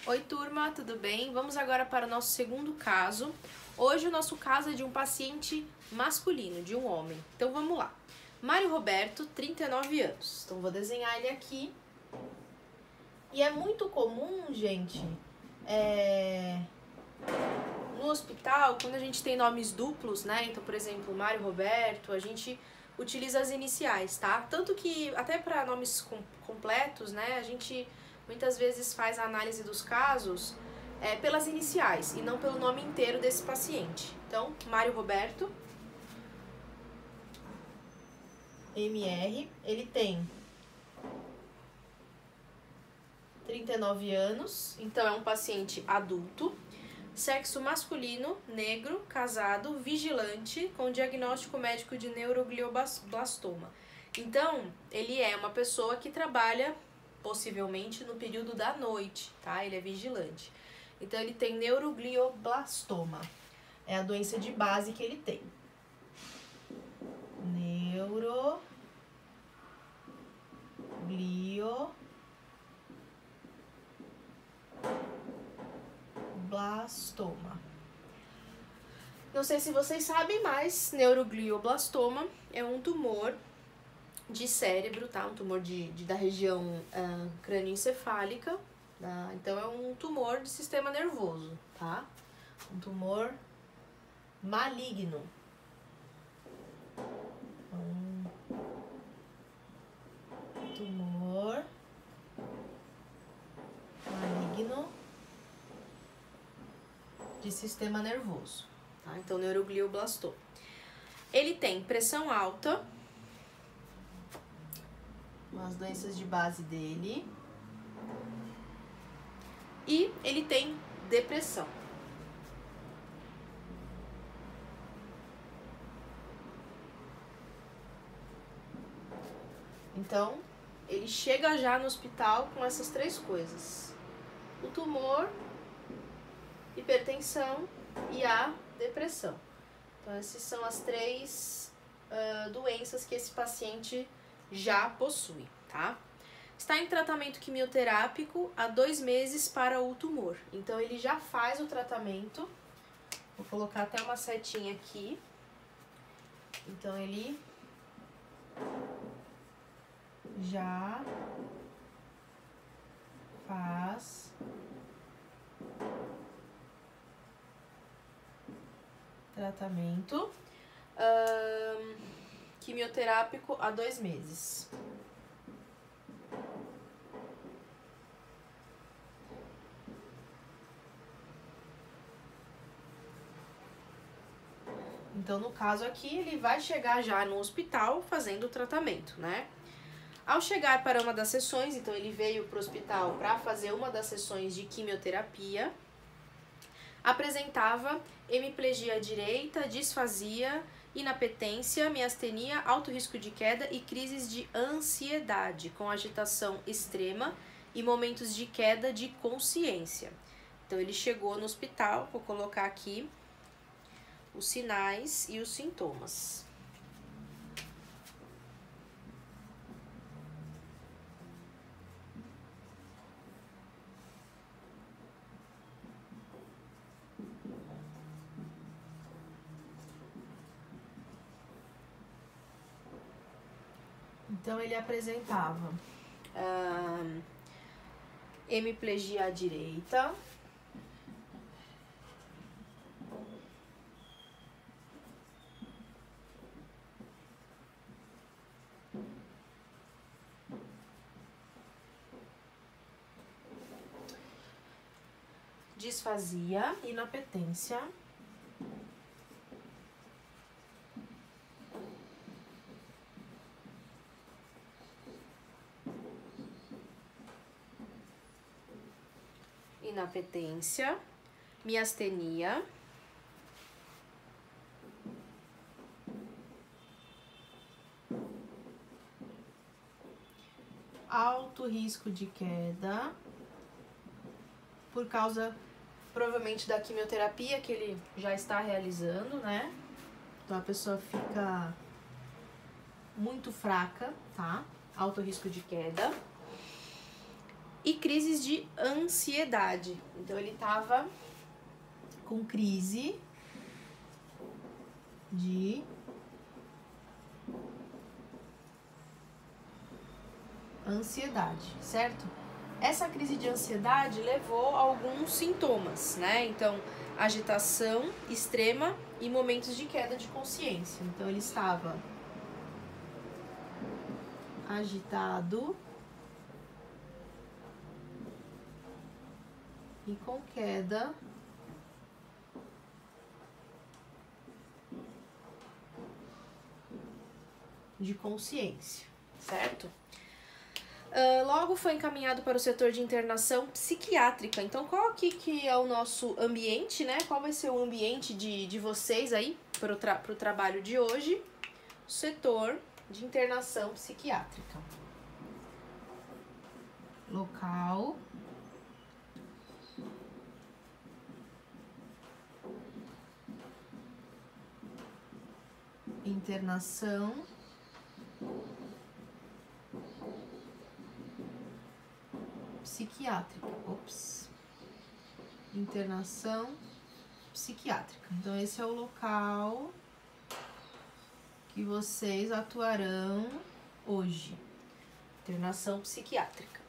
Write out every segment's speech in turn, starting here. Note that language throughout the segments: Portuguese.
Oi, turma, tudo bem? Vamos agora para o nosso segundo caso. Hoje o nosso caso é de um paciente masculino, de um homem. Então vamos lá. Mário Roberto, 39 anos. Então vou desenhar ele aqui. E é muito comum, gente, no hospital, quando a gente tem nomes duplos, né? Então, por exemplo, Mário Roberto, a gente utiliza as iniciais, tá? Tanto que até para nomes completos, né? A gente muitas vezes faz a análise dos casos pelas iniciais e não pelo nome inteiro desse paciente. Então, Mário Roberto, MR, ele tem 39 anos, então é um paciente adulto, sexo masculino, negro, casado, vigilante, com diagnóstico médico de neuroglioblastoma. Então, ele é uma pessoa que trabalha possivelmente no período da noite, tá? Ele é vigilante. Então, ele tem neuroglioblastoma. É a doença de base que ele tem. Neuroglioblastoma. Não sei se vocês sabem, mas neuroglioblastoma é um tumor de cérebro, tá? Um tumor da região crânioencefálica, tá? Então é um tumor de sistema nervoso, tá? Um tumor maligno. Um tumor maligno de sistema nervoso, tá? Então neuroglioblastoma. Ele tem pressão alta, as doenças de base dele, e ele tem depressão. Então, ele chega já no hospital com essas três coisas: o tumor, hipertensão e a depressão. Então, essas são as três doenças que esse paciente já possui, tá? Está em tratamento quimioterápico há 2 meses para o tumor. Então, ele já faz o tratamento. Vou colocar até uma setinha aqui. Então, ele já faz tratamento quimioterápico há 2 meses. Então, no caso aqui, ele vai chegar já no hospital fazendo o tratamento, né? Ao chegar para uma das sessões, então ele veio para o hospital para fazer uma das sessões de quimioterapia, apresentava hemiplegia direita, disfasia, inapetência, miastenia, alto risco de queda e crises de ansiedade, com agitação extrema e momentos de queda de consciência. Então, ele chegou no hospital, vou colocar aqui os sinais e os sintomas. Então, ele apresentava hemiplegia à direita, disfasia, inapetência, miastenia, alto risco de queda, por causa provavelmente da quimioterapia que ele já está realizando, né? Então a pessoa fica muito fraca, tá? Alto risco de queda. e crises de ansiedade. Então ele tava com crise de ansiedade, certo? Essa crise de ansiedade levou a alguns sintomas, né? Então, agitação extrema e momentos de queda de consciência. Então, ele estava agitado e com queda de consciência, certo? Logo foi encaminhado para o setor de internação psiquiátrica. Então, qual aqui que é o nosso ambiente, né? Qual vai ser o ambiente de vocês aí para o trabalho de hoje? Setor de internação psiquiátrica. Local. Internação psiquiátrica. Internação psiquiátrica. Então, esse é o local que vocês atuarão hoje. Internação psiquiátrica.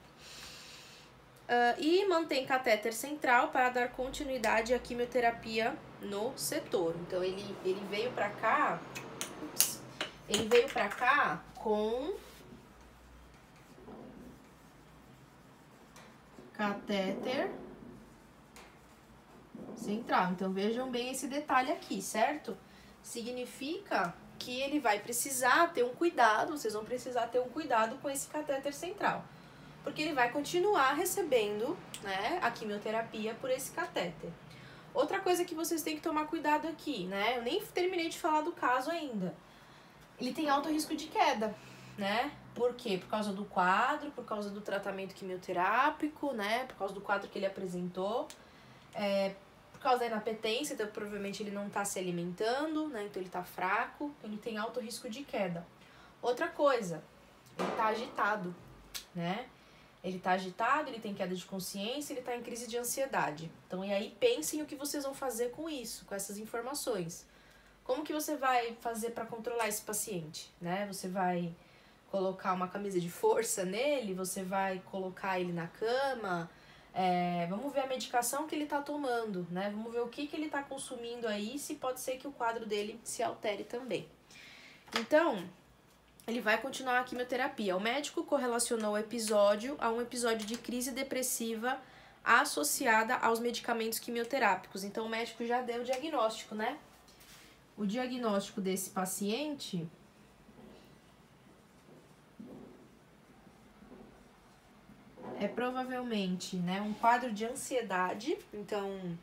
E mantém catéter central para dar continuidade à quimioterapia no setor. Então, ele veio para cá. Ele veio para cá com catéter central. Então, vejam bem esse detalhe aqui, certo? Significa que ele vai precisar ter um cuidado, vocês vão precisar ter um cuidado com esse catéter central. Porque ele vai continuar recebendo, né, a quimioterapia por esse catéter. Outra coisa que vocês têm que tomar cuidado aqui, né? Eu nem terminei de falar do caso ainda. Ele tem alto risco de queda, né? Por quê? Por causa do quadro, por causa do tratamento quimioterápico, né? Por causa do quadro que ele apresentou. Por causa da inapetência, então provavelmente ele não tá se alimentando, né? Então ele tá fraco, ele tem alto risco de queda. Outra coisa, ele tá agitado, né? Ele tá agitado, ele tem queda de consciência, ele tá em crise de ansiedade. Então, e aí pensem o que vocês vão fazer com isso, com essas informações. Como que você vai fazer para controlar esse paciente, né? Você vai colocar uma camisa de força nele, você vai colocar ele na cama, vamos ver a medicação que ele tá tomando, né? Vamos ver o que ele tá consumindo aí, se pode ser que o quadro dele se altere também. Então, ele vai continuar a quimioterapia. O médico correlacionou o episódio a um episódio de crise depressiva associada aos medicamentos quimioterápicos. Então, o médico já deu o diagnóstico, né? O diagnóstico desse paciente é provavelmente, né, um quadro de ansiedade. Então,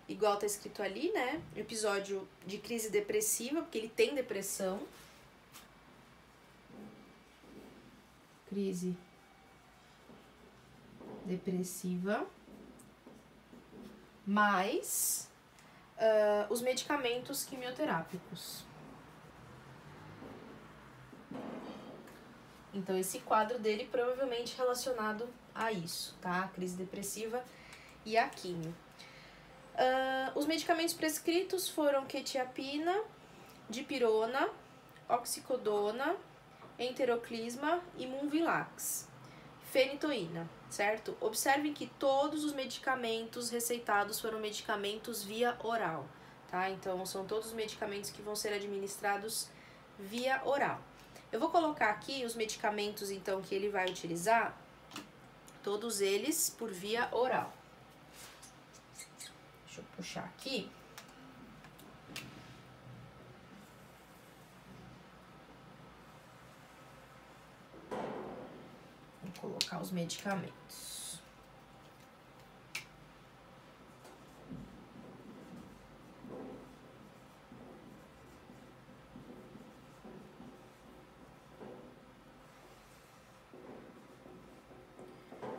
igual tá escrito ali, né? Episódio de crise depressiva, porque ele tem depressão. Crise depressiva. Mais os medicamentos quimioterápicos. Então, esse quadro dele provavelmente relacionado a isso, tá? A crise depressiva e a quimio. Os medicamentos prescritos foram quetiapina, dipirona, oxicodona, enteroclisma e Munvilax, fenitoína, certo? Observem que todos os medicamentos receitados foram medicamentos via oral, tá? Então, são todos os medicamentos que vão ser administrados via oral. Eu vou colocar aqui os medicamentos, então, que ele vai utilizar, todos eles por via oral. Deixa eu puxar aqui. Vou colocar os medicamentos.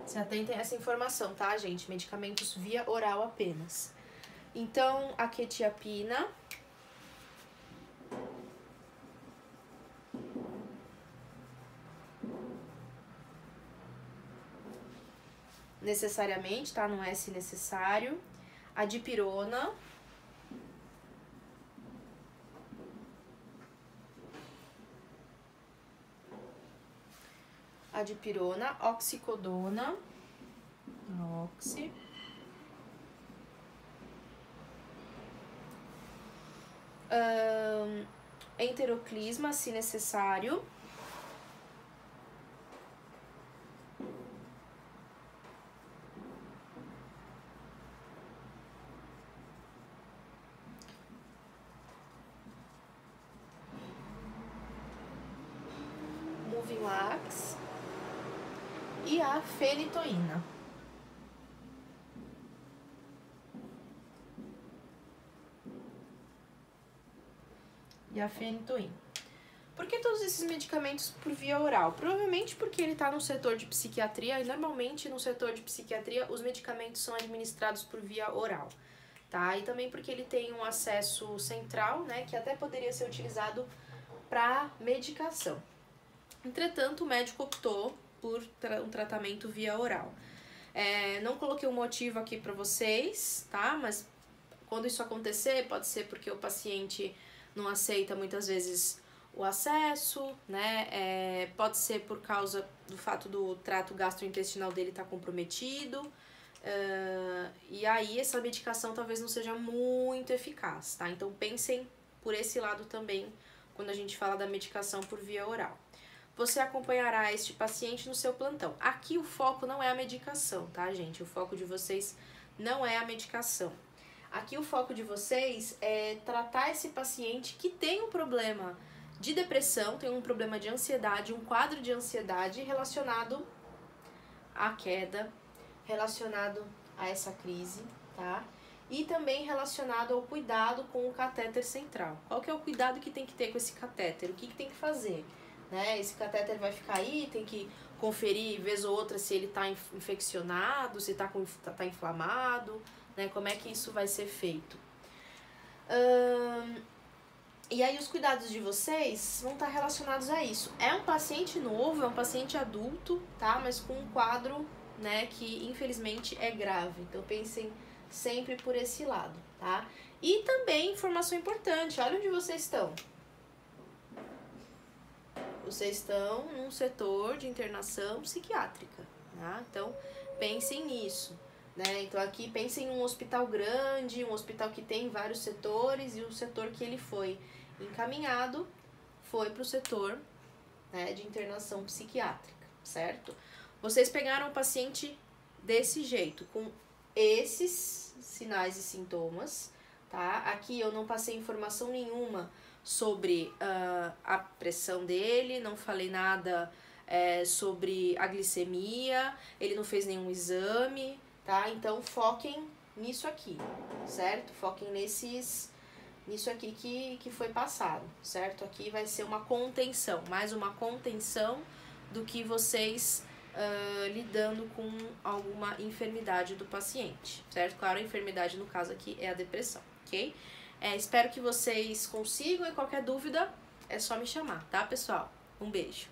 Se atentem a essa informação, tá, gente? Medicamentos via oral apenas. Então, a quetiapina. necessariamente, tá? Não é se necessário. A dipirona. A dipirona, oxicodona. Oxi. Enteroclisma, se necessário. Moving-Lax. E a fenitoína. E a fenitoína. Por que todos esses medicamentos por via oral? Provavelmente porque ele está no setor de psiquiatria e normalmente no setor de psiquiatria os medicamentos são administrados por via oral, tá? E também porque ele tem um acesso central, né, que até poderia ser utilizado para medicação. Entretanto, o médico optou por um tratamento via oral. Não coloquei um motivo aqui para vocês, tá? Mas quando isso acontecer, pode ser porque o paciente não aceita muitas vezes o acesso, né? Pode ser por causa do fato do trato gastrointestinal dele estar comprometido. E aí essa medicação talvez não seja muito eficaz, tá? Então pensem por esse lado também quando a gente fala da medicação por via oral. Você acompanhará este paciente no seu plantão. Aqui o foco não é a medicação, tá, gente? O foco de vocês não é a medicação. Aqui o foco de vocês é tratar esse paciente que tem um problema de depressão, tem um problema de ansiedade, um quadro de ansiedade relacionado à queda, relacionado a essa crise, tá? E também relacionado ao cuidado com o catéter central. Qual que é o cuidado que tem que ter com esse catéter? O que tem que fazer? Né? Esse catéter vai ficar aí, tem que conferir vez ou outra se ele está infeccionado, se tá inflamado, né? Como é que isso vai ser feito. E aí os cuidados de vocês vão estar relacionados a isso. É um paciente novo, é um paciente adulto, tá? Mas com um quadro, né, que infelizmente é grave. Então pensem sempre por esse lado, tá? E também informação importante, olha onde vocês estão. Vocês estão num setor de internação psiquiátrica, tá? Então, pensem nisso, né? Então, aqui pensem em um hospital grande, um hospital que tem vários setores e o setor que ele foi encaminhado foi para o setor, né, de internação psiquiátrica, certo? Vocês pegaram o paciente desse jeito, com esses sinais e sintomas, tá? Aqui eu não passei informação nenhuma sobre a pressão dele, não falei nada sobre a glicemia, ele não fez nenhum exame, tá? Então foquem nisso aqui, certo? Foquem nisso aqui que foi passado, certo? Aqui vai ser uma contenção, mais uma contenção do que vocês lidando com alguma enfermidade do paciente, certo? Claro, a enfermidade no caso aqui é a depressão, ok? Espero que vocês consigam e qualquer dúvida é só me chamar, tá, pessoal? Um beijo!